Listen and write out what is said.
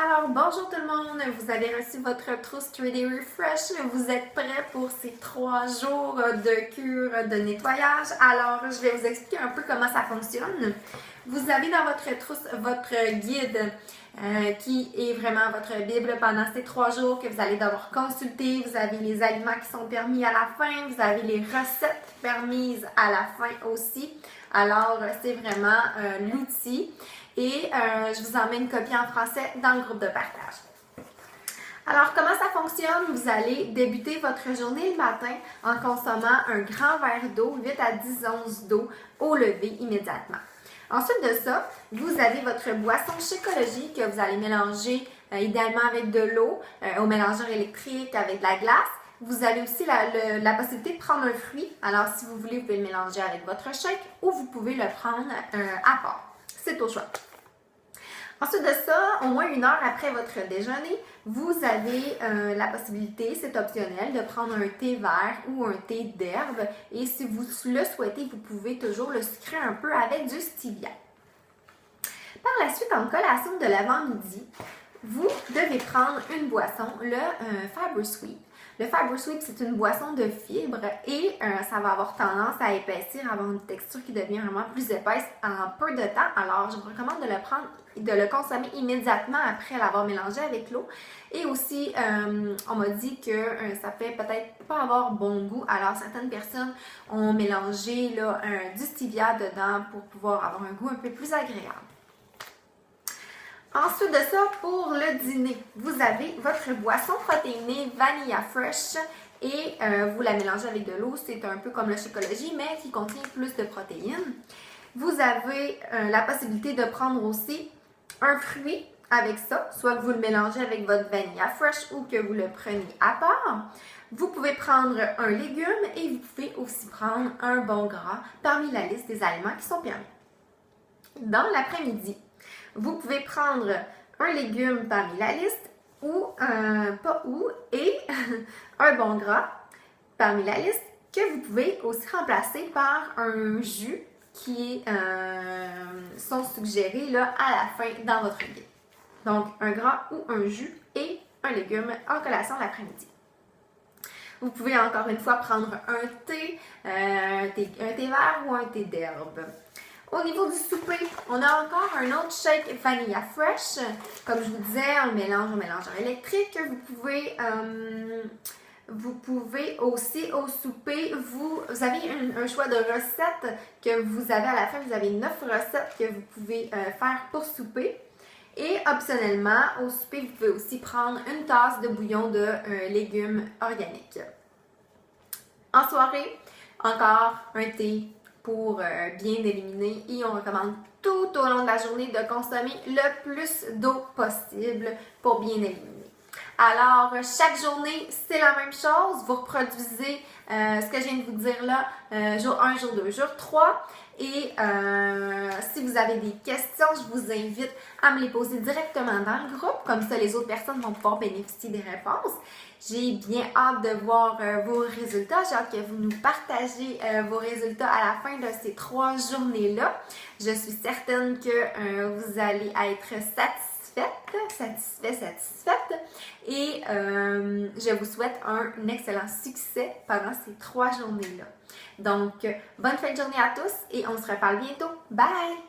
Alors, bonjour tout le monde, vous avez reçu votre trousse 3D Refresh, vous êtes prêts pour ces 3 jours de cure de nettoyage. Alors, je vais vous expliquer un peu comment ça fonctionne. Vous avez dans votre trousse votre guide qui est vraiment votre Bible pendant ces 3 jours que vous allez devoir consulter. Vous avez les aliments qui sont permis à la fin, vous avez les recettes permises à la fin aussi. Alors, c'est vraiment l'outil. Et je vous en mets une copie en français dans le groupe de partage. Alors, comment ça fonctionne? Vous allez débuter votre journée le matin en consommant un grand verre d'eau, 8 à 10 onces d'eau au lever immédiatement. Ensuite de ça, vous avez votre boisson Shakeology que vous allez mélanger idéalement avec de l'eau, au mélangeur électrique, avec de la glace. Vous avez aussi la possibilité de prendre un fruit. Alors, si vous voulez, vous pouvez le mélanger avec votre shake ou vous pouvez le prendre à part. C'est au choix. Ensuite de ça, au moins 1 heure après votre déjeuner, vous avez la possibilité, c'est optionnel, de prendre un thé vert ou un thé d'herbe. Et si vous le souhaitez, vous pouvez toujours le sucrer un peu avec du stevia. Par la suite, en collation de l'avant-midi, vous devez prendre une boisson, le Fiber Sweep. Le Fiber Sweep, c'est une boisson de fibres et ça va avoir tendance à épaissir, avoir une texture qui devient vraiment plus épaisse en peu de temps. Alors, je vous recommande de le prendre et de le consommer immédiatement après l'avoir mélangé avec l'eau. Et aussi, on m'a dit que ça peut peut-être pas avoir bon goût. Alors, certaines personnes ont mélangé là, du stevia dedans pour pouvoir avoir un goût un peu plus agréable. Ensuite de ça, pour le dîner, vous avez votre boisson protéinée Vanilla Fresh et vous la mélangez avec de l'eau. C'est un peu comme le Shakeology, mais qui contient plus de protéines. Vous avez la possibilité de prendre aussi un fruit avec ça, soit que vous le mélangez avec votre Vanilla Fresh ou que vous le preniez à part. Vous pouvez prendre un légume et vous pouvez aussi prendre un bon gras parmi la liste des aliments qui sont permis. Dans l'après-midi, vous pouvez prendre un légume parmi la liste et un bon gras parmi la liste que vous pouvez aussi remplacer par un jus qui sont suggérés là, à la fin dans votre guide. Donc, un gras ou un jus et un légume en collation l'après-midi. Vous pouvez encore une fois prendre un thé vert ou un thé d'herbe. Au niveau du souper, on a encore un autre shake Vanilla Fresh. Comme je vous disais, on mélange au mélangeur électrique. Vous pouvez aussi au souper, vous avez un choix de recettes que vous avez à la fin. Vous avez 9 recettes que vous pouvez faire pour souper. Et optionnellement, au souper, vous pouvez aussi prendre une tasse de bouillon de légumes organiques. En soirée, encore un thé pour bien éliminer et on recommande tout au long de la journée de consommer le plus d'eau possible pour bien éliminer. Alors, chaque journée, c'est la même chose. Vous reproduisez ce que je viens de vous dire là, jour 1, jour 2, jour 3. Et si vous avez des questions, je vous invite à me les poser directement dans le groupe. Comme ça, les autres personnes vont pouvoir bénéficier des réponses. J'ai bien hâte de voir vos résultats. J'ai hâte que vous nous partagez vos résultats à la fin de ces 3 journées-là. Je suis certaine que vous allez être satisfaite. Et je vous souhaite un excellent succès pendant ces 3 journées-là. Donc, bonne fin de journée à tous et on se reparle bientôt. Bye!